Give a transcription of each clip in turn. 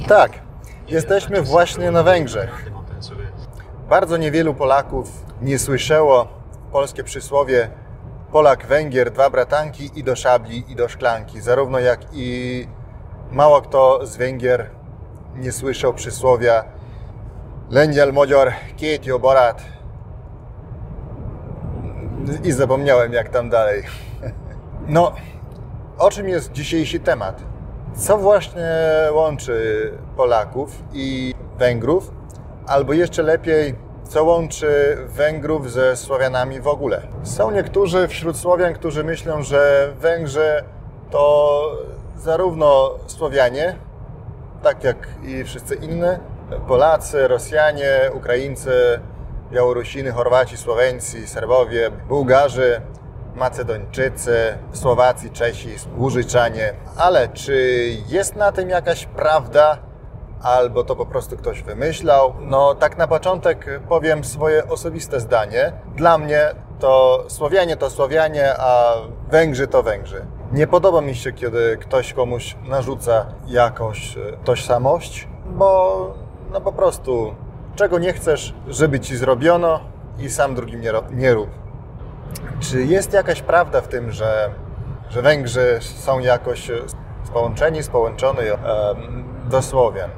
Tak, jesteśmy właśnie na Węgrzech. Bardzo niewielu Polaków nie słyszało polskie przysłowie Polak, Węgier, dwa bratanki i do szabli, i do szklanki. Zarówno jak i mało kto z Węgier nie słyszał przysłowia Lengyel, Magyar, két jó barát. I zapomniałem, jak tam dalej. No, o czym jest dzisiejszy temat? Co właśnie łączy Polaków i Węgrów? Albo jeszcze lepiej, co łączy Węgrów ze Słowianami w ogóle? Są niektórzy wśród Słowian, którzy myślą, że Węgrzy to zarówno Słowianie, tak jak i wszyscy inni, Polacy, Rosjanie, Ukraińcy, Białorusini, Chorwaci, Słoweńcy, Serbowie, Bułgarzy, Macedończycy, Słowacy, Czesi, Łużyczanie. Ale czy jest na tym jakaś prawda? Albo to po prostu ktoś wymyślał? No tak na początek powiem swoje osobiste zdanie. Dla mnie to Słowianie, a Węgrzy to Węgrzy. Nie podoba mi się, kiedy ktoś komuś narzuca jakąś tożsamość, bo no po prostu czego nie chcesz, żeby ci zrobiono i sam drugim nie rób. Czy jest jakaś prawda w tym, że Węgrzy są jakoś połączeni do Słowian?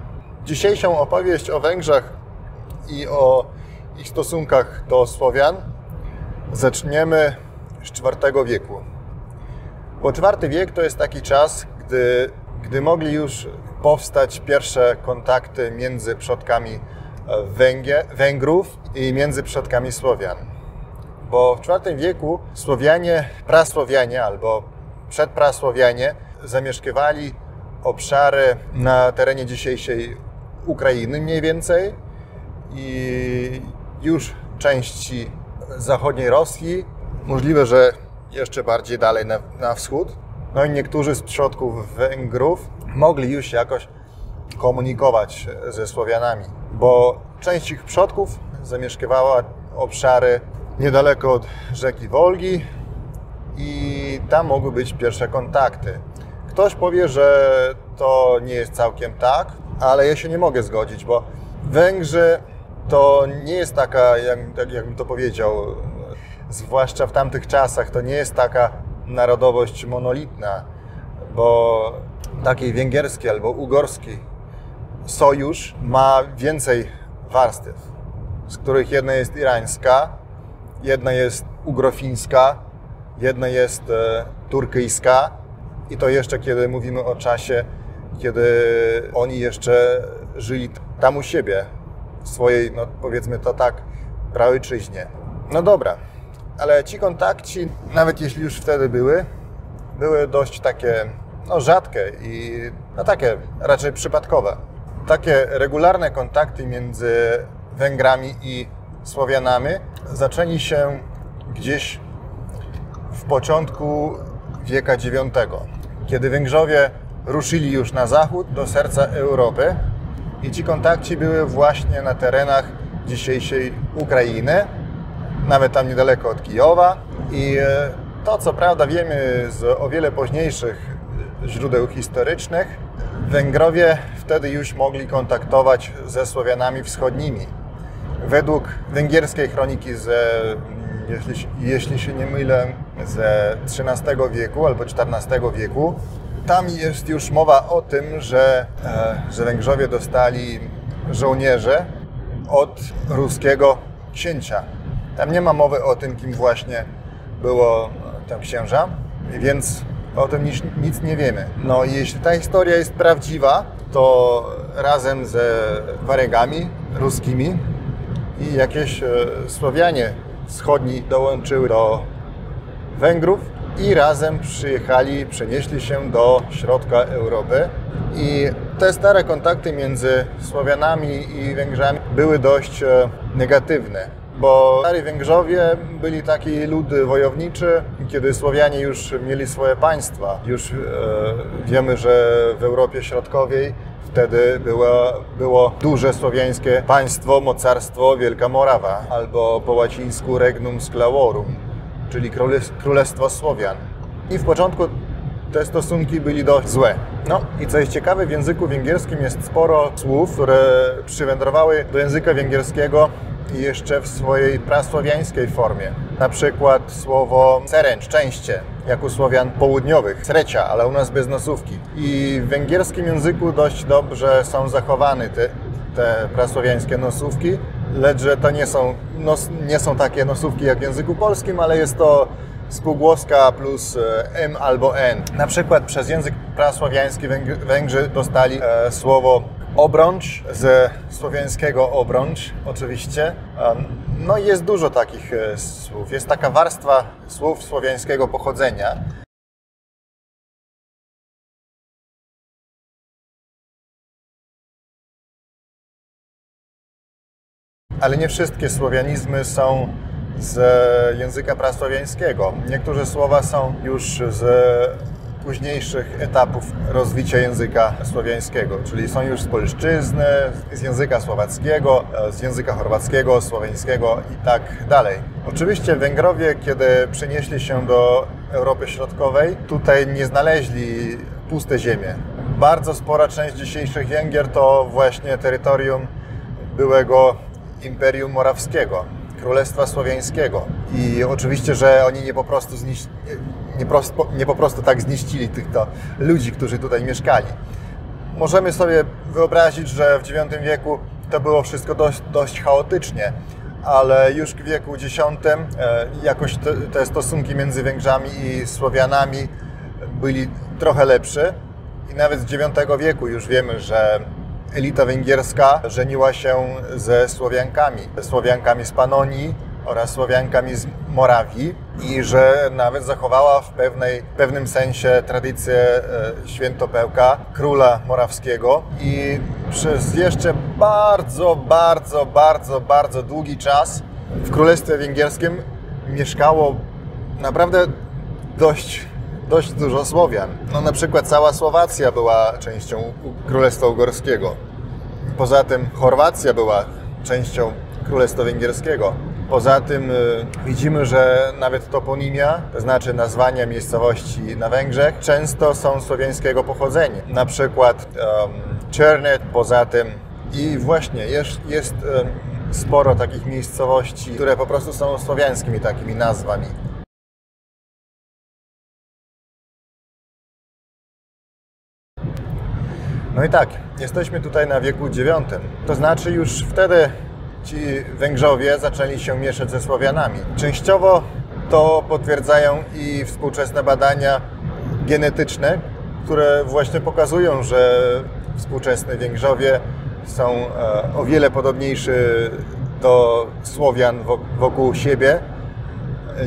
Dzisiejszą opowieść o Węgrzech i o ich stosunkach do Słowian zaczniemy z IV wieku. Bo IV wiek to jest taki czas, gdy mogli już powstać pierwsze kontakty między przodkami Węgrów i między przodkami Słowian. Bo w IV wieku prasłowianie albo przedprasłowianie zamieszkiwali obszary na terenie dzisiejszej Ukrainy mniej więcej i już części zachodniej Rosji, możliwe, że jeszcze bardziej dalej na wschód. No i niektórzy z przodków Węgrów mogli już jakoś komunikować ze Słowianami, bo część ich przodków zamieszkiwała obszary niedaleko od rzeki Wolgi i tam mogły być pierwsze kontakty. Ktoś powie, że to nie jest całkiem tak, ale ja się nie mogę zgodzić, bo Węgrzy to nie jest taka, jakbym to powiedział, zwłaszcza w tamtych czasach, to nie jest taka narodowość monolitna, bo taki węgierski albo ugorski sojusz ma więcej warstw, z których jedna jest irańska, jedna jest ugrofińska, jedna jest turkyjska i to jeszcze kiedy mówimy o czasie, kiedy oni jeszcze żyli tam u siebie, w swojej, no powiedzmy to tak, praojczyźnie. No dobra, ale ci kontakci, nawet jeśli już wtedy były dość takie rzadkie i takie raczej przypadkowe. Takie regularne kontakty między Węgrami i Słowianami zaczęli się gdzieś w początku wieku IX, kiedy Węgrzowie ruszyli już na zachód, do serca Europy i ci kontakci były właśnie na terenach dzisiejszej Ukrainy, nawet tam niedaleko od Kijowa. I to, co prawda wiemy z o wiele późniejszych źródeł historycznych, Węgrowie wtedy już mogli kontaktować ze Słowianami wschodnimi. Według węgierskiej kroniki jeśli się nie mylę, ze XIII wieku albo XIV wieku, tam jest już mowa o tym, że Węgrzowie dostali żołnierzy od ruskiego księcia. Tam nie ma mowy o tym, kim właśnie było ten księża, więc o tym nic nie wiemy. No i jeśli ta historia jest prawdziwa, to razem ze Warygami ruskimi i jakieś Słowianie wschodni dołączyły do Węgrów i razem przenieśli się do środka Europy. I te stare kontakty między Słowianami i Węgrzami były dość negatywne, bo stari Węgrzowie byli taki lud wojowniczy, kiedy Słowianie już mieli swoje państwa. Już wiemy, że w Europie Środkowej wtedy było duże słowiańskie państwo, mocarstwo Wielka Morawa, albo po łacińsku Regnum Sclavorum, czyli Królestwo Słowian. I w początku te stosunki byli dość złe. No i co jest ciekawe, w języku węgierskim jest sporo słów, które przywędrowały do języka węgierskiego jeszcze w swojej prasłowiańskiej formie. Na przykład słowo sereń, szczęście, jak u Słowian południowych, srecia, ale u nas bez nosówki. I w węgierskim języku dość dobrze są zachowane te prasłowiańskie nosówki, lecz że to nie są takie nosówki jak w języku polskim, ale jest to spółgłoska plus M albo N. Na przykład przez język prasłowiański Węgrzy dostali słowo obrącz, ze słowiańskiego obrącz oczywiście. No i jest dużo takich słów. Jest taka warstwa słów słowiańskiego pochodzenia. Ale nie wszystkie słowianizmy są z języka prasłowiańskiego. Niektóre słowa są już z późniejszych etapów rozwicia języka słowiańskiego, czyli są już z polszczyzny, z języka słowackiego, z języka chorwackiego, słoweńskiego i tak dalej. Oczywiście Węgrowie, kiedy przenieśli się do Europy Środkowej, tutaj nie znaleźli puste ziemie. Bardzo spora część dzisiejszych Węgier to właśnie terytorium byłego Imperium Morawskiego, Królestwa Słowiańskiego. I oczywiście, że oni nie po prostu tak zniszczyli tych ludzi, którzy tutaj mieszkali. Możemy sobie wyobrazić, że w IX wieku to było wszystko dość chaotycznie, ale już w wieku X jakoś te stosunki między Węgrzami i Słowianami byli trochę lepsze. I nawet z IX wieku już wiemy, że elita węgierska żeniła się ze Słowiankami z Panonii oraz Słowiankami z Morawii i że nawet zachowała w pewnym sensie tradycję świętopełka, króla morawskiego i przez jeszcze bardzo długi czas w Królestwie Węgierskim mieszkało naprawdę dość dużo Słowian. No, na przykład cała Słowacja była częścią Królestwa Ugorskiego. Poza tym Chorwacja była częścią Królestwa Węgierskiego. Poza tym widzimy, że nawet toponimia, to znaczy nazwania miejscowości na Węgrzech, często są słowiańskiego pochodzenia. Na przykład Czernet, poza tym i właśnie jest sporo takich miejscowości, które po prostu są słowiańskimi takimi nazwami. No i tak, jesteśmy tutaj na wieku IX. To znaczy już wtedy ci Węgrzowie zaczęli się mieszać ze Słowianami. Częściowo to potwierdzają i współczesne badania genetyczne, które właśnie pokazują, że współczesni Węgrzowie są o wiele podobniejsi do Słowian wokół siebie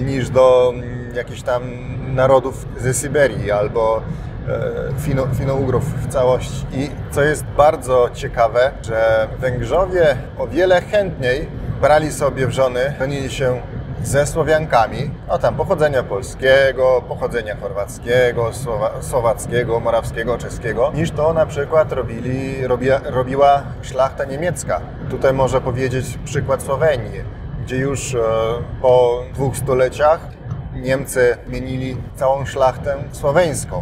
niż do jakichś tam narodów ze Syberii albo Fino-Ugrów w całości. I co jest bardzo ciekawe, że Węgrzowie o wiele chętniej brali sobie w żony, żenili się ze Słowiankami, tam pochodzenia polskiego, pochodzenia chorwackiego, słowackiego, morawskiego, czeskiego, niż to na przykład robiła szlachta niemiecka. Tutaj może powiedzieć przykład Słowenii, gdzie już po 2 stuleciach Niemcy zmienili całą szlachtę słoweńską,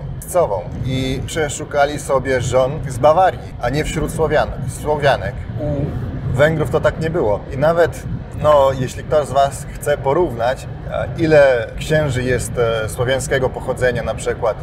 i przeszukali sobie żon z Bawarii, a nie wśród Słowianek. U Węgrów to tak nie było. I nawet, jeśli ktoś z Was chce porównać, ile księży jest słowiańskiego pochodzenia na przykład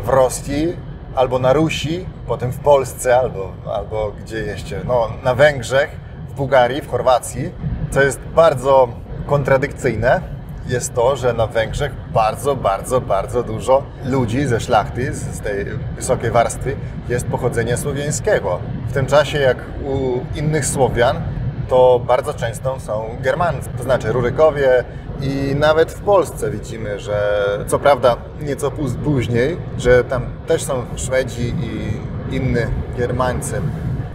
w Rosji, albo na Rusi, potem w Polsce, albo gdzie jeszcze, na Węgrzech, w Bułgarii, w Chorwacji, co jest bardzo kontradykcyjne, jest to, że na Węgrzech bardzo dużo ludzi ze szlachty, z tej wysokiej warstwy jest pochodzenia słowiańskiego. W tym czasie, jak u innych Słowian, to bardzo często są Germańcy, to znaczy Rurykowie i nawet w Polsce widzimy, że co prawda nieco później, że tam też są Szwedzi i inni Germańcy.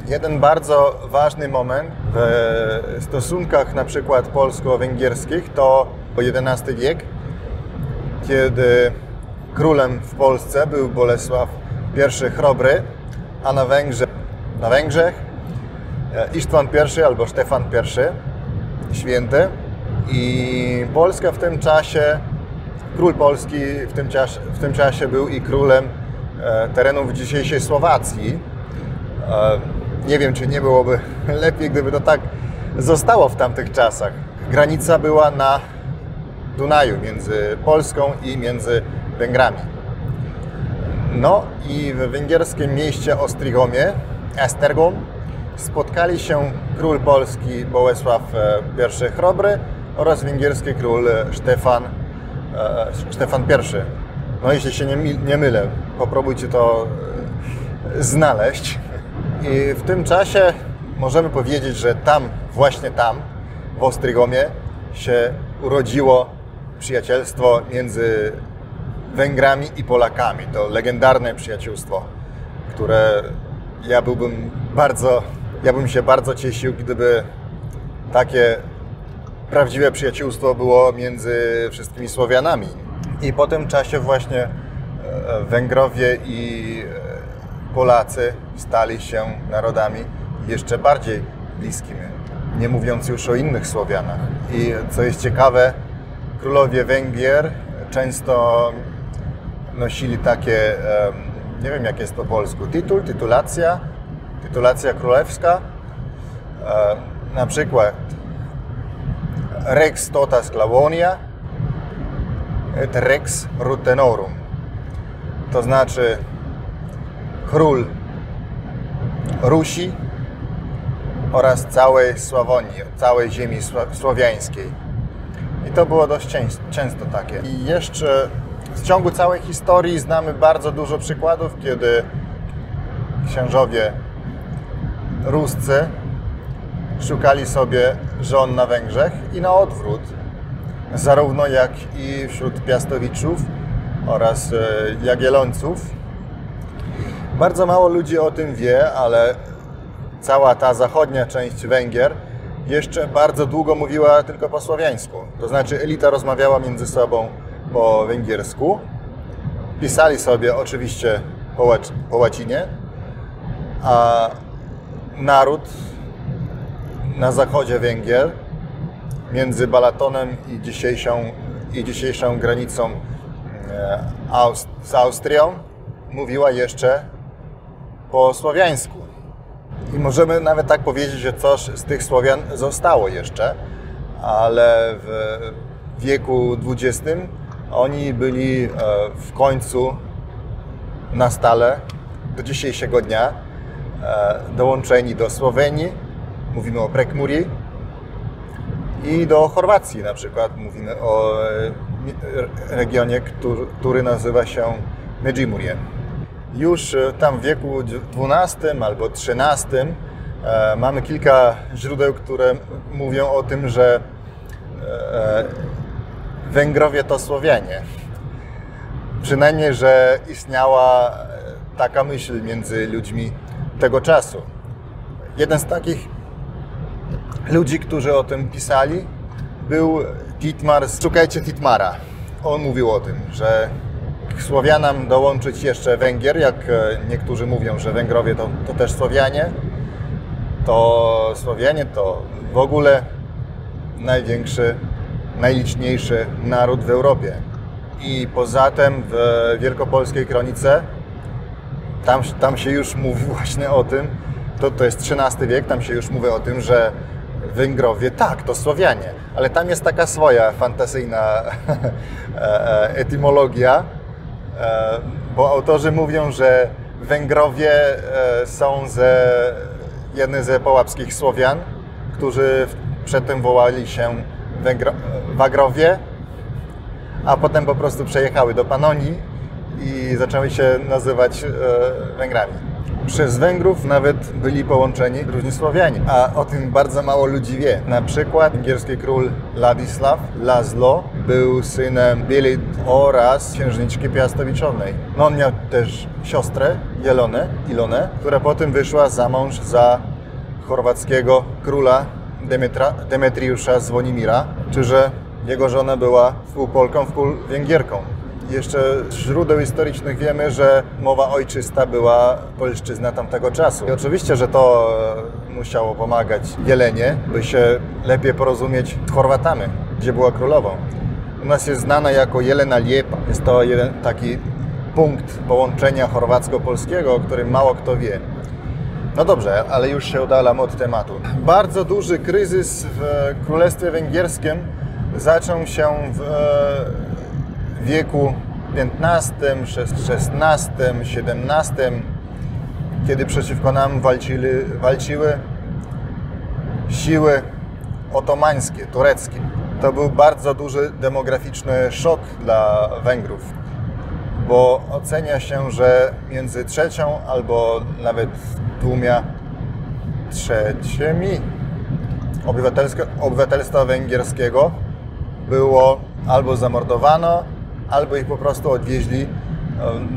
Jeden bardzo ważny moment w stosunkach na przykład polsko-węgierskich to XI wiek, kiedy królem w Polsce był Bolesław I Chrobry, a na Węgrzech Isztwan I albo Stefan I Święty. I Polska w tym czasie, król polski w tym czasie był i królem terenów dzisiejszej Słowacji. Nie wiem, czy nie byłoby lepiej, gdyby to tak zostało w tamtych czasach. Granica była na Dunaju między Polską i między Węgrami. No i w węgierskim mieście Ostrigomie, Esztergom, spotkali się król polski Bolesław I Chrobry oraz węgierski król Stefan I. No jeśli się nie mylę, popróbujcie to znaleźć. I w tym czasie możemy powiedzieć, że właśnie tam, w Ostrigomie, się urodziło przyjacielstwo między Węgrami i Polakami. To legendarne przyjaciółstwo, które ja bym się bardzo cieszył, gdyby takie prawdziwe przyjaciółstwo było między wszystkimi Słowianami. I po tym czasie właśnie Węgrowie i Polacy stali się narodami jeszcze bardziej bliskimi, nie mówiąc już o innych Słowianach. I co jest ciekawe, królowie Węgier często nosili takie, nie wiem jak jest po polsku, tytulacja królewska, na przykład Rex tota Sclavonia et Rex Rutenorum, to znaczy król Rusi oraz całej Sławonii, całej ziemi słowiańskiej. I to było dość często takie. I jeszcze w ciągu całej historii znamy bardzo dużo przykładów, kiedy księżowie ruscy szukali sobie żon na Węgrzech i na odwrót, zarówno jak i wśród Piastowiczów oraz Jagiellońców. Bardzo mało ludzi o tym wie, ale cała ta zachodnia część Węgier jeszcze bardzo długo mówiła tylko po słowiańsku. To znaczy elita rozmawiała między sobą po węgiersku, pisali sobie oczywiście po łacinie, a naród na zachodzie Węgier, między Balatonem i dzisiejszą granicą z Austrią, mówiła jeszcze po słowiańsku. I możemy nawet tak powiedzieć, że coś z tych Słowian zostało jeszcze, ale w wieku XX oni byli w końcu na stale do dzisiejszego dnia dołączeni do Słowenii, mówimy o Prekmurii, i do Chorwacji na przykład, mówimy o regionie, który nazywa się Međimurje. Już tam w wieku XII albo XIII mamy kilka źródeł, które mówią o tym, że Węgrowie to Słowianie. Przynajmniej, że istniała taka myśl między ludźmi tego czasu. Jeden z takich ludzi, którzy o tym pisali, był Dietmar. Szukajcie Dietmara. On mówił o tym, że Słowianom dołączyć jeszcze Węgier, jak niektórzy mówią, że Węgrowie to też Słowianie, to Słowianie to w ogóle największy, najliczniejszy naród w Europie. I poza tym w Wielkopolskiej Kronice tam się już mówi właśnie o tym, to jest XIII wiek, tam się już mówi o tym, że Węgrowie, tak, to Słowianie, ale tam jest taka swoja fantazyjna etymologia, bo autorzy mówią, że Węgrowie są jedni ze połapskich Słowian, którzy przedtem wołali się Wagrowie, a potem po prostu przejechały do Panonii i zaczęły się nazywać Węgrami. Przez Węgrów nawet byli połączeni różni Słowianie, a o tym bardzo mało ludzi wie. Na przykład węgierski król Laszlo był synem Bielid oraz księżniczki Piastowiczowej. No on miał też siostrę Ilonę, która potem wyszła za mąż za chorwackiego króla Demetriusza Zwonimira, czy że jego żona była wpół Polką, wpół Węgierką. Jeszcze z źródeł historycznych wiemy, że mowa ojczysta była polszczyzna tamtego czasu. I oczywiście, że to musiało pomagać Jelenie, by się lepiej porozumieć z Chorwatami, gdzie była królową. U nas jest znana jako Jelena Liepa. Jest to jeden taki punkt połączenia chorwacko-polskiego, o którym mało kto wie. No dobrze, ale już się odalam od tematu. Bardzo duży kryzys w Królestwie Węgierskim zaczął się w wieku XV, XVI, XVII, kiedy przeciwko nam walczyły siły otomańskie, tureckie. To był bardzo duży demograficzny szok dla Węgrów, bo ocenia się, że między trzecią albo nawet dwoma trzecimi obywatelstwa węgierskiego było albo zamordowano, albo ich po prostu odwieźli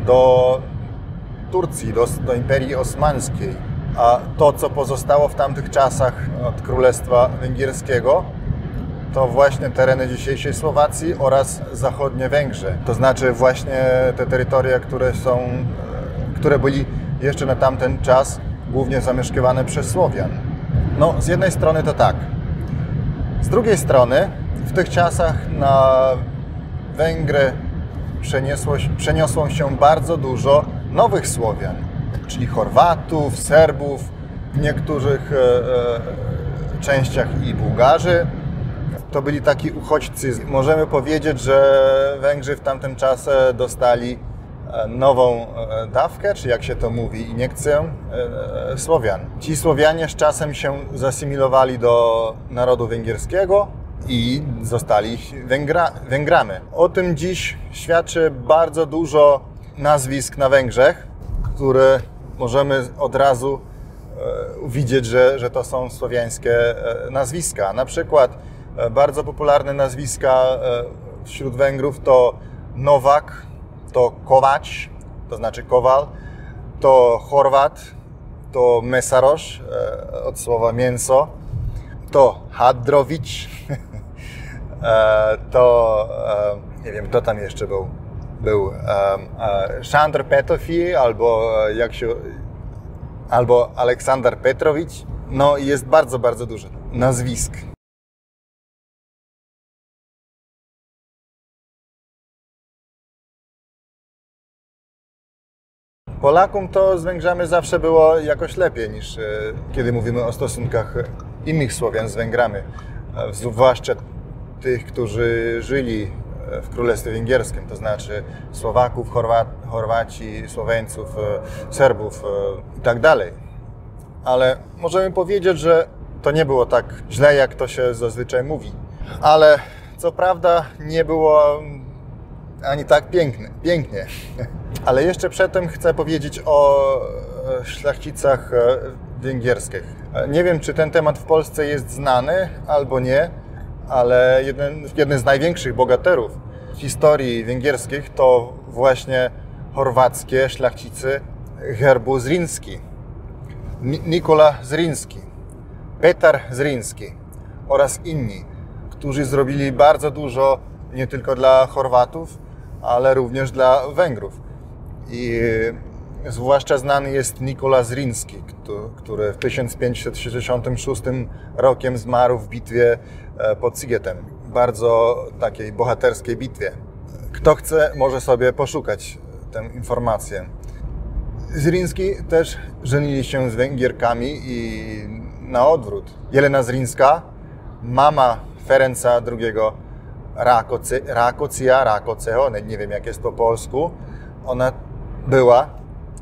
do Turcji, do Imperii Osmańskiej. A to, co pozostało w tamtych czasach od Królestwa Węgierskiego, to właśnie tereny dzisiejszej Słowacji oraz zachodnie Węgrzy. To znaczy właśnie te terytoria, które byli jeszcze na tamten czas głównie zamieszkiwane przez Słowian. No, z jednej strony to tak. Z drugiej strony w tych czasach na Węgry przeniosło się bardzo dużo nowych Słowian, czyli Chorwatów, Serbów, w niektórych częściach i Bułgarzy. To byli taki uchodźcy. Możemy powiedzieć, że Węgrzy w tamtym czasie dostali nową dawkę, czy jak się to mówi, iniekcję Słowian. Ci Słowianie z czasem się zasymilowali do narodu węgierskiego i zostali Węgrami. O tym dziś świadczy bardzo dużo nazwisk na Węgrzech, które możemy od razu widzieć, że to są słowiańskie nazwiska. Na przykład bardzo popularne nazwiska wśród Węgrów to Nowak, to Kovács, to znaczy Kowal, to Chorwat, to Mesarosz, od słowa mięso, to Hadrowicz, to nie wiem, kto tam jeszcze był Sandor Petofi albo Aleksander Petrowicz. No jest bardzo, bardzo dużo nazwisk. Polakom to z Węgrzami zawsze było jakoś lepiej niż kiedy mówimy o stosunkach innych Słowian z Węgrami, zwłaszcza tych, którzy żyli w Królestwie Węgierskim, to znaczy Słowaków, Chorwaci, Słoweńców, Serbów i tak dalej. Ale możemy powiedzieć, że to nie było tak źle, jak to się zazwyczaj mówi. Ale co prawda nie było ani tak pięknie. Ale jeszcze przedtem chcę powiedzieć o szlachcicach węgierskich. Nie wiem, czy ten temat w Polsce jest znany albo nie, ale jeden z największych bohaterów historii węgierskich to właśnie chorwackie szlachcice herbu Zrinski. Nikola Zrinski, Petar Zrinski oraz inni, którzy zrobili bardzo dużo nie tylko dla Chorwatów, ale również dla Węgrów. I zwłaszcza znany jest Nikola Zrinski, który w 1566 rokiem zmarł w bitwie pod Sigetem. Bardzo takiej bohaterskiej bitwie. Kto chce, może sobie poszukać tę informację. Zrinski też żenili się z Węgierkami i na odwrót. Jelena Zrinska, mama Ferenca II Rákócziho, nie wiem jak jest po polsku, ona była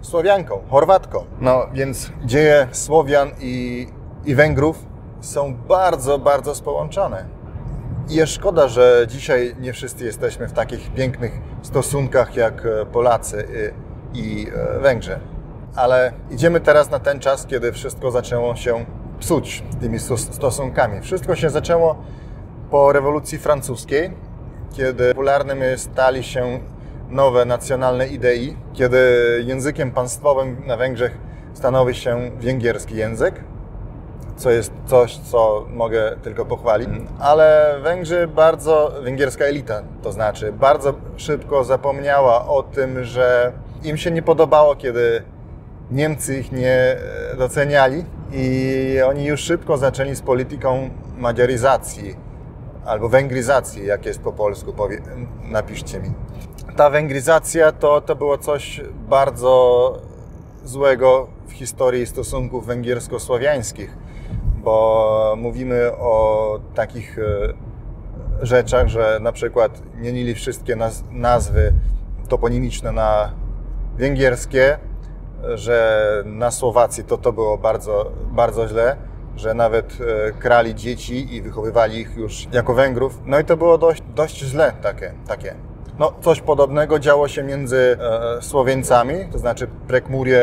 Słowianką, Chorwatką. No więc dzieje Słowian i Węgrów są bardzo, bardzo połączone. I jest szkoda, że dzisiaj nie wszyscy jesteśmy w takich pięknych stosunkach jak Polacy i Węgrzy. Ale idziemy teraz na ten czas, kiedy wszystko zaczęło się psuć tymi stosunkami. Wszystko się zaczęło po rewolucji francuskiej, kiedy popularnymi stali się nowe nacjonalne idei, kiedy językiem państwowym na Węgrzech stanowi się węgierski język, co jest coś, co mogę tylko pochwalić. Ale węgierska elita, to znaczy bardzo szybko zapomniała o tym, że im się nie podobało, kiedy Niemcy ich nie doceniali i oni już szybko zaczęli z polityką madziaryzacji albo węgryzacji, jak jest po polsku, napiszcie mi. Ta węgryzacja to było coś bardzo złego w historii stosunków węgiersko-słowiańskich, bo mówimy o takich rzeczach, że na przykład mienili wszystkie nazwy toponimiczne na węgierskie, że na Słowacji to było bardzo, bardzo źle, że nawet krali dzieci i wychowywali ich już jako Węgrów. No i to było dość źle takie. No, coś podobnego działo się między Słoweńcami, to znaczy Prekmurje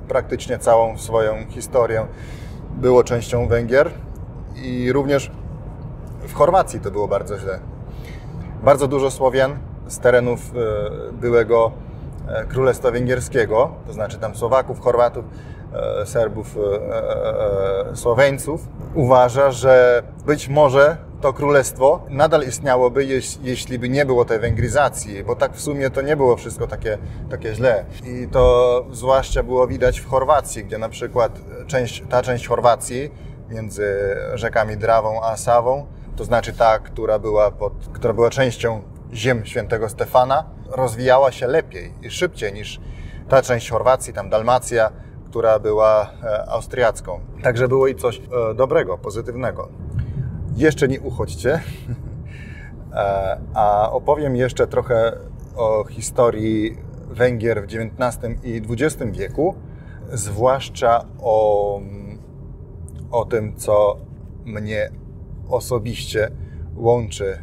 praktycznie całą swoją historię było częścią Węgier i również w Chorwacji to było bardzo źle. Bardzo dużo Słowian z terenów byłego Królestwa Węgierskiego, to znaczy tam Słowaków, Chorwatów, Serbów, Słoweńców, uważa, że być może to królestwo nadal istniałoby, jeśli by nie było tej węgryzacji, bo tak w sumie to nie było wszystko takie źle. I to zwłaszcza było widać w Chorwacji, gdzie na przykład ta część Chorwacji między rzekami Drawą a Sawą, to znaczy ta, która była częścią ziem świętego Stefana, rozwijała się lepiej i szybciej niż ta część Chorwacji, tam Dalmacja, która była austriacką. Także było i coś dobrego, pozytywnego. Jeszcze nie uchodźcie, a opowiem jeszcze trochę o historii Węgier w XIX i XX wieku, zwłaszcza o tym, co mnie osobiście łączy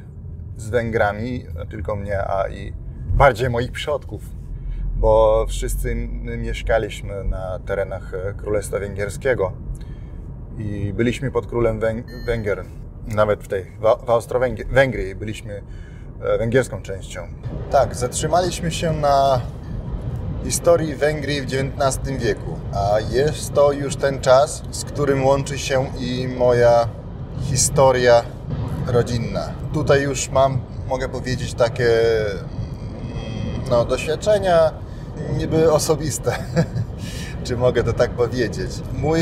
z Węgrami, nie tylko mnie, a i bardziej moich przodków, bo wszyscy mieszkaliśmy na terenach Królestwa Węgierskiego i byliśmy pod królem Węgier. Nawet w Austro-Węgrii byliśmy węgierską częścią. Tak, zatrzymaliśmy się na historii Węgrii w XIX wieku, a jest to już ten czas, z którym łączy się i moja historia rodzinna. Tutaj już mogę powiedzieć, takie doświadczenia niby osobiste, czy mogę to tak powiedzieć. Mój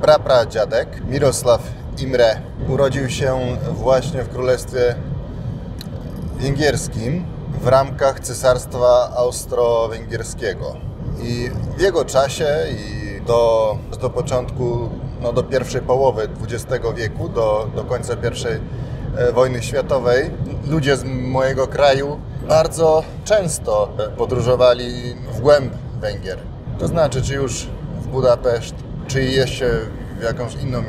prapradziadek Mirosław Imre urodził się właśnie w Królestwie Węgierskim w ramach Cesarstwa Austro-Węgierskiego. I w jego czasie i do początku, do pierwszej połowy XX wieku, do końca I wojny światowej, ludzie z mojego kraju bardzo często podróżowali w głęb Węgier. To znaczy, czy już w Budapeszt, czy jeszcze w jakąś inną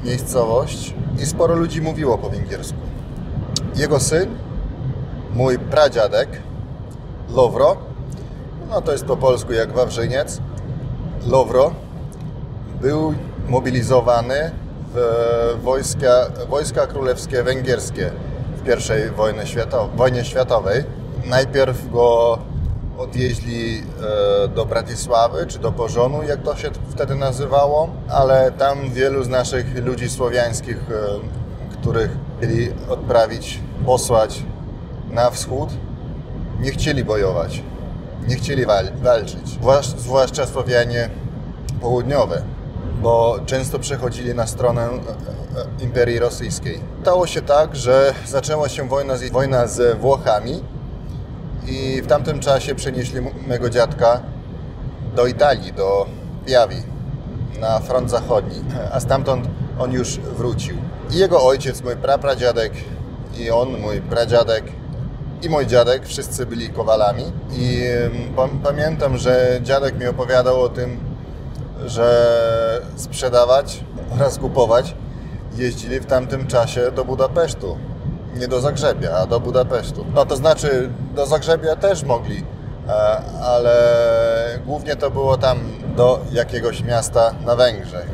miejscowość i sporo ludzi mówiło po węgiersku. Jego syn, mój pradziadek Lovro, to jest po polsku jak Wawrzyniec, Lovro, był mobilizowany w wojska królewskie węgierskie w I wojnie światowej. Najpierw go odwieźli do Bratysławy czy do Pożonu, jak to się wtedy nazywało, ale tam wielu z naszych ludzi słowiańskich, których chcieli posłać na wschód, nie chcieli bojować, nie chcieli walczyć, zwłaszcza Słowianie południowe, bo często przechodzili na stronę Imperii Rosyjskiej. Stało się tak, że zaczęła się wojna z Włochami i w tamtym czasie przenieśli mego dziadka do Italii, do Piavi, na front zachodni, a stamtąd on już wrócił. I jego ojciec, mój prapradziadek, i on, mój pradziadek, i mój dziadek, wszyscy byli kowalami. I pamiętam, że dziadek mi opowiadał o tym, że sprzedawać oraz kupować jeździli w tamtym czasie do Budapesztu. Nie do Zagrzebia, a do Budapesztu. To znaczy, do Zagrzebia też mogli, ale głównie to było tam, do jakiegoś miasta na Węgrzech.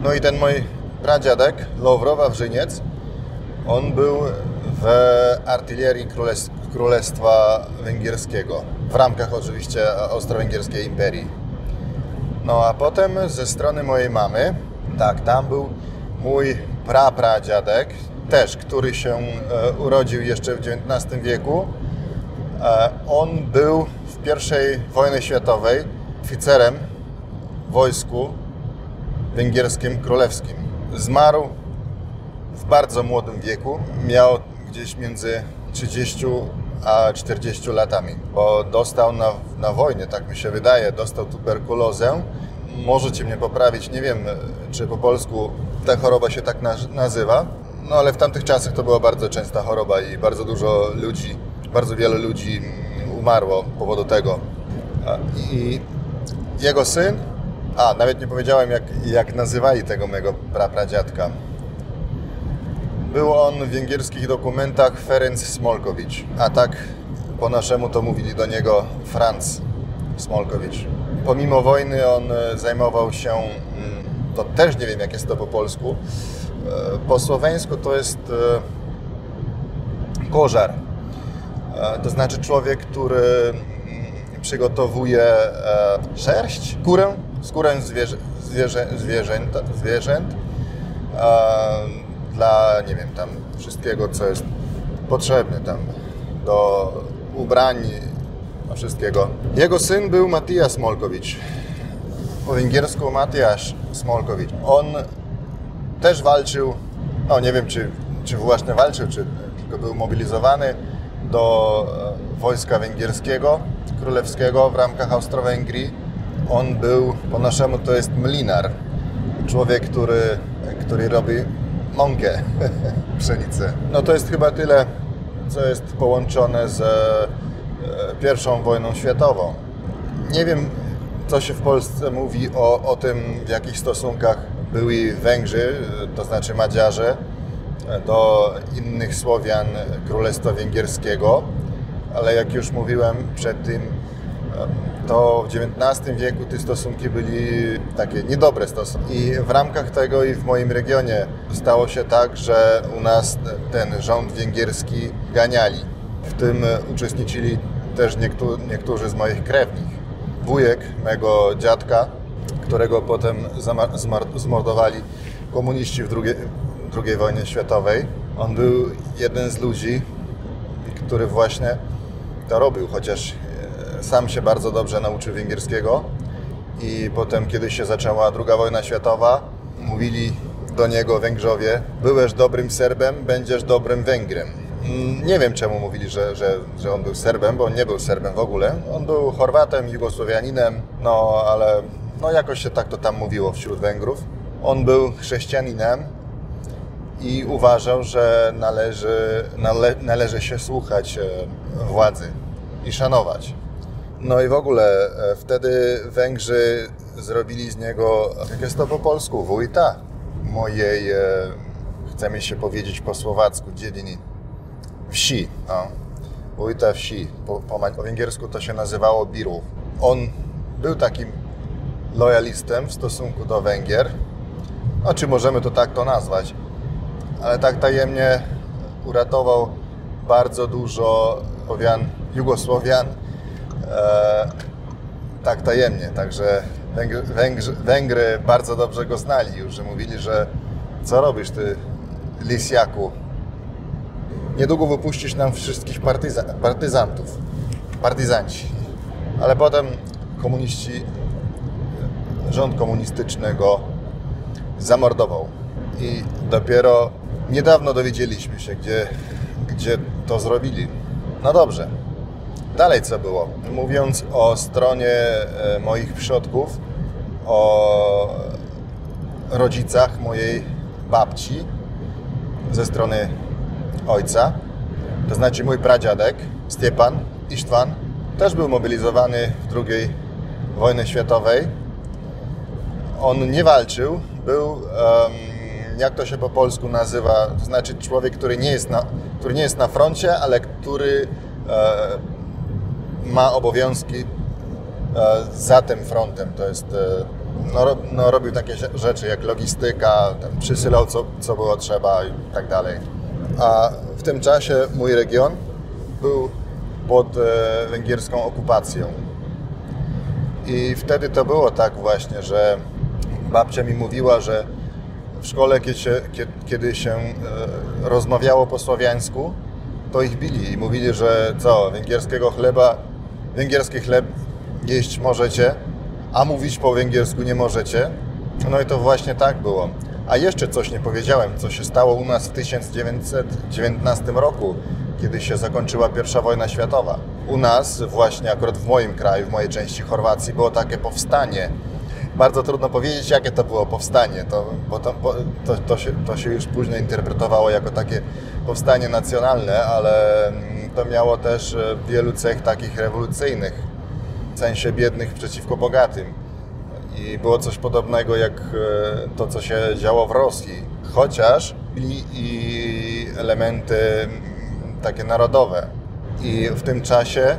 No i ten mój pradziadek, Lovro Wawrzyniec, on był w artylerii Królestwa Węgierskiego, w ramach oczywiście Austro-Węgierskiej Imperii. No a potem ze strony mojej mamy, tak, tam był mój prapradziadek, też, który się urodził jeszcze w XIX wieku. On był w I wojnie światowej oficerem w wojsku węgierskim królewskim. Zmarł w bardzo młodym wieku. Miał gdzieś między 30 a 40 latami, bo dostał na wojnie, tak mi się wydaje, dostał tuberkulozę. Możecie mnie poprawić, nie wiem, czy po polsku ta choroba się tak nazywa, no ale w tamtych czasach to była bardzo częsta choroba i bardzo wiele ludzi umarło z powodu tego. I jego syn, nawet nie powiedziałem, jak nazywali tego mego prapradziadka. Był on w węgierskich dokumentach Ferenc Smolkowicz, a tak po naszemu to mówili do niego Franz Smolkowicz. Pomimo wojny on zajmował się, to też nie wiem, jak jest to po polsku, po słoweńsku to jest kożar. To znaczy człowiek, który przygotowuje sierść, skórę zwierzęt dla, nie wiem, tam wszystkiego, co jest potrzebne tam do ubrań, wszystkiego. Jego syn był Matija Smolkowicz. Po węgiersku Matyjasz Smolkowicz. On też walczył, no nie wiem, czy właśnie walczył, czy tylko był mobilizowany do wojska węgierskiego, królewskiego w ramkach Austro-Węgrii. On był, po naszemu to jest mlinar. Człowiek, który robi mąkę, pszenicę. No to jest chyba tyle, co jest połączone z I wojną światową. Nie wiem, co się w Polsce mówi o tym, w jakich stosunkach byli Węgrzy, to znaczy Madziarze, do innych Słowian Królestwa Węgierskiego, ale jak już mówiłem przed tym, to w XIX wieku te stosunki byli takie niedobre stosunki. I w ramkach tego i w moim regionie stało się tak, że u nas ten rząd węgierski ganiali. W tym uczestniczyli też niektórzy z moich krewnych. Wujek mego dziadka, którego potem zmordowali komuniści w II wojnie światowej. On był jeden z ludzi, który właśnie to robił, chociaż sam się bardzo dobrze nauczył węgierskiego i potem, kiedy się zaczęła II wojna światowa, mówili do niego Węgrzowie: byłeś dobrym Serbem, będziesz dobrym Węgrem. Nie wiem, czemu mówili, że on był Serbem, bo on nie był Serbem w ogóle. On był Chorwatem, Jugosłowianinem, no ale jakoś się tak to tam mówiło wśród Węgrów. On był chrześcijaninem i uważał, że należy się słuchać władzy i szanować. No i w ogóle wtedy Węgrzy zrobili z niego, jak jest to po polsku, wójta mojej, chcemy się powiedzieć po słowacku, dzieliny, wsi. No. Wójta wsi. Po węgiersku to się nazywało birów. On był takim lojalistem w stosunku do Węgier. No, czy możemy to tak to nazwać? Ale tak tajemnie uratował bardzo dużo Jugosłowian, tak tajemnie. Także Węgry bardzo dobrze go znali już, że mówili, że co robisz ty, lisjaku? Niedługo wypuścisz nam wszystkich partyzanci. Ale potem rząd komunistyczny go zamordował. I dopiero niedawno dowiedzieliśmy się, gdzie to zrobili. No dobrze. Dalej co było? Mówiąc o stronie moich przodków, o rodzicach mojej babci ze strony ojca, to znaczy mój pradziadek Stjepan Ištvan też był mobilizowany w II wojnie światowej. On nie walczył, był, jak to się po polsku nazywa, to znaczy człowiek, który nie jest na froncie, ale który ma obowiązki za tym frontem. To jest, robił takie rzeczy jak logistyka, przysyłał co było trzeba i tak dalej. A w tym czasie mój region był pod węgierską okupacją. I wtedy to było tak właśnie, że babcia mi mówiła, że w szkole, kiedy się rozmawiało po słowiańsku, to ich bili i mówili, że węgierski chleb jeść możecie, a mówić po węgiersku nie możecie. No i to właśnie tak było. A jeszcze coś nie powiedziałem, co się stało u nas w 1919 roku, kiedy się zakończyła I wojna światowa. U nas, właśnie akurat w moim kraju, w mojej części Chorwacji, było takie powstanie. Bardzo trudno powiedzieć, jakie to było powstanie, to się już później interpretowało jako takie powstanie nacjonalne, ale to miało też wielu cech takich rewolucyjnych, w sensie biednych przeciwko bogatym. I było coś podobnego jak to, co się działo w Rosji, chociaż i elementy takie narodowe. I w tym czasie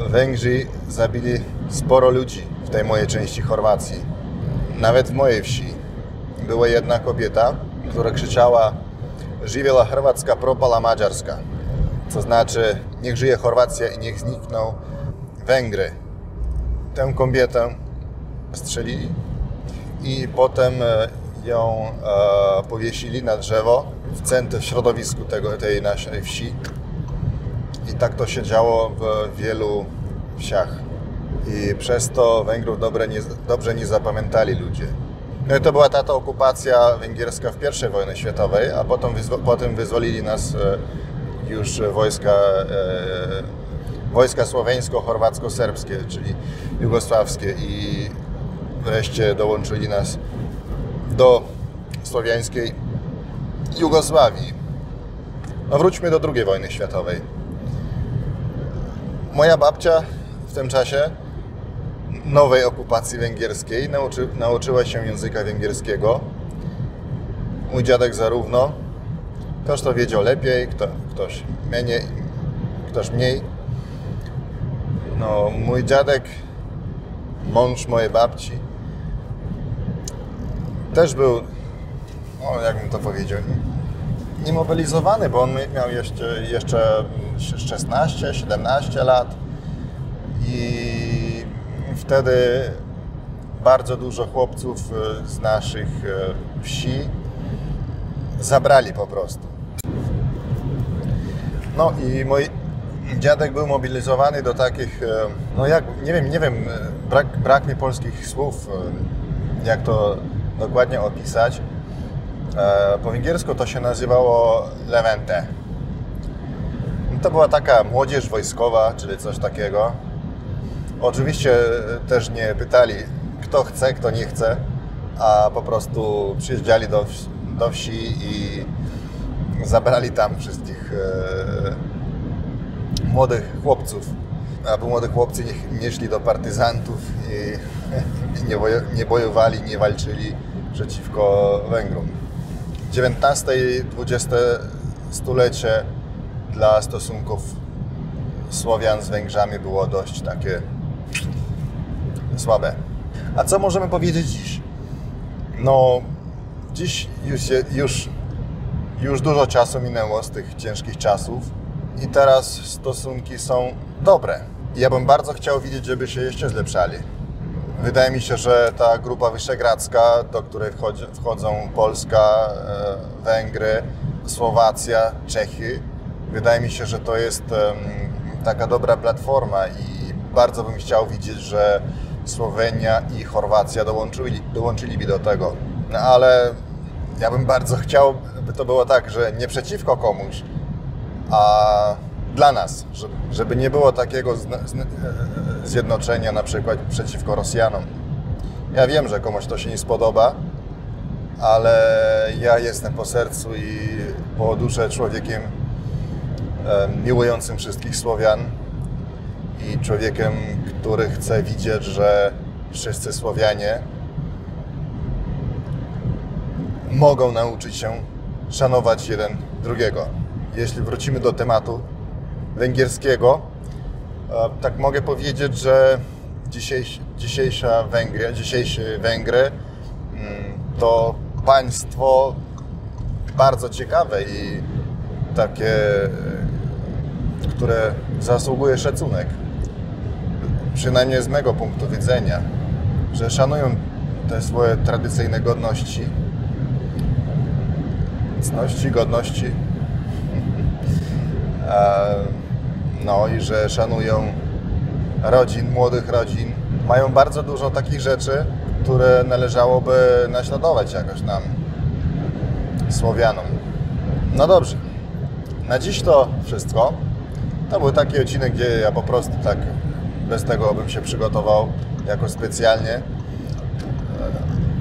Węgrzy zabili sporo ludzi w tej mojej części Chorwacji. Nawet w mojej wsi była jedna kobieta, która krzyczała: "Żywela Chorwacka, propala Mađarska", co znaczy niech żyje Chorwacja i niech znikną Węgry. Tę kobietę strzelili i potem ją powiesili na drzewo w środowisku tej naszej wsi. I tak to się działo w wielu wsiach. I przez to Węgrów dobrze nie zapamiętali ludzie. No i to była ta okupacja węgierska w I wojnie światowej, a potem wyzwolili nas już wojska słoweńsko-chorwacko-serbskie, czyli jugosławskie, i wreszcie dołączyli nas do słowiańskiej Jugosławii. No wróćmy do II wojny światowej. Moja babcia w tym czasie nowej okupacji węgierskiej nauczyła się języka węgierskiego. Mój dziadek zarówno. Ktoś to wiedział lepiej, ktoś mniej. No, mój dziadek, mąż mojej babci, też był, jakbym to powiedział, niemobilizowany, bo on miał jeszcze 16-17 lat i wtedy bardzo dużo chłopców z naszych wsi zabrali po prostu. No i mój dziadek był mobilizowany do takich, nie wiem, brak mi polskich słów, jak to dokładnie opisać. Po węgiersku to się nazywało Levente. To była taka młodzież wojskowa, czyli coś takiego. Oczywiście też nie pytali, kto chce, kto nie chce, a po prostu przyjeżdżali do wsi i zabrali tam wszystkich młodych chłopców. Aby młodych chłopcy nie szli do partyzantów i nie bojowali, nie walczyli przeciwko Węgrom. XIX i XX stulecie dla stosunków Słowian z Węgrzami było dość takie słabe. A co możemy powiedzieć dziś? No, dziś już dużo czasu minęło z tych ciężkich czasów i teraz stosunki są dobre. Ja bym bardzo chciał widzieć, żeby się jeszcze zlepszali. Wydaje mi się, że ta grupa wyszehradzka, do której wchodzą Polska, Węgry, Słowacja, Czechy, wydaje mi się, że to jest taka dobra platforma i bardzo bym chciał widzieć, że Słowenia i Chorwacja dołączyliby do tego. No ale ja bym bardzo chciał, by to było tak, że nie przeciwko komuś, a dla nas, żeby nie było takiego zjednoczenia na przykład przeciwko Rosjanom. Ja wiem, że komuś to się nie spodoba, ale ja jestem po sercu i po duszę człowiekiem miłującym wszystkich Słowian i człowiekiem, który chce widzieć, że wszyscy Słowianie mogą nauczyć się szanować jeden drugiego. Jeśli wrócimy do tematu węgierskiego, tak mogę powiedzieć, że dzisiejsze Węgry to państwo bardzo ciekawe i takie, które zasługuje szacunek. Przynajmniej z mego punktu widzenia, że szanują te swoje tradycyjne godności, cności, godności. No i że szanują rodzin, młodych rodzin. Mają bardzo dużo takich rzeczy, które należałoby naśladować jakoś nam, Słowianom. No dobrze, na dziś to wszystko. To był taki odcinek, gdzie ja po prostu tak, bez tego bym się przygotował jakoś specjalnie.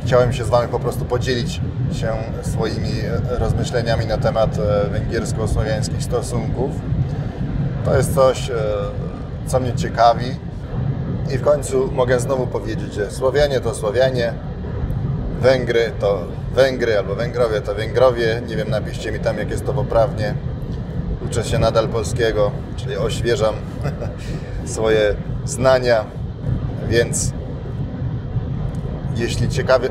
Chciałem się z Wami po prostu podzielić się swoimi rozmyśleniami na temat węgiersko-słowiańskich stosunków. To jest coś, co mnie ciekawi i w końcu mogę znowu powiedzieć, że Słowianie to Słowianie, Węgry to Węgry albo Węgrowie to Węgrowie. Nie wiem, napiszcie mi tam, jak jest to poprawnie. Uczę się nadal polskiego, czyli oświeżam swoje znania, więc jeśli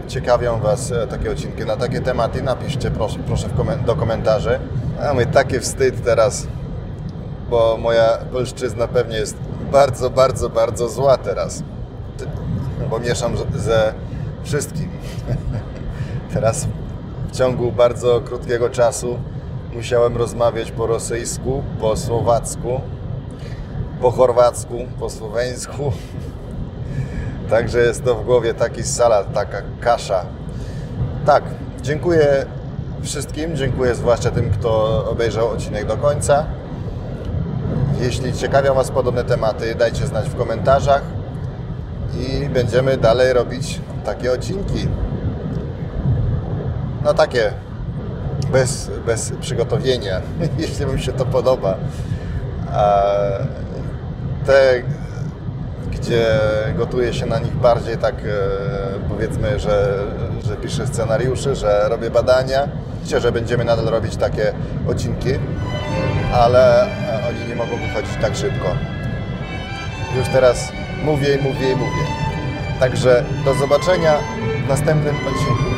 ciekawią Was takie odcinki na takie tematy, napiszcie proszę do komentarzy. A mnie takie wstyd teraz, bo moja polszczyzna pewnie jest bardzo, bardzo, bardzo zła teraz, bo mieszam ze wszystkim. Teraz w ciągu bardzo krótkiego czasu musiałem rozmawiać po rosyjsku, po słowacku, po chorwacku, po słoweńsku. Także jest to w głowie taki salat, taka kasza. Tak, dziękuję wszystkim, dziękuję zwłaszcza tym, kto obejrzał odcinek do końca. Jeśli ciekawią Was podobne tematy, dajcie znać w komentarzach i będziemy dalej robić takie odcinki. No takie, bez przygotowienia, jeśli Wam się to podoba. A te, gdzie gotuje się na nich bardziej tak, powiedzmy, że piszę scenariusze, że robię badania. Myślę, że będziemy nadal robić takie odcinki, ale oni nie mogą wychodzić tak szybko. Już teraz mówię. Także do zobaczenia w następnym odcinku.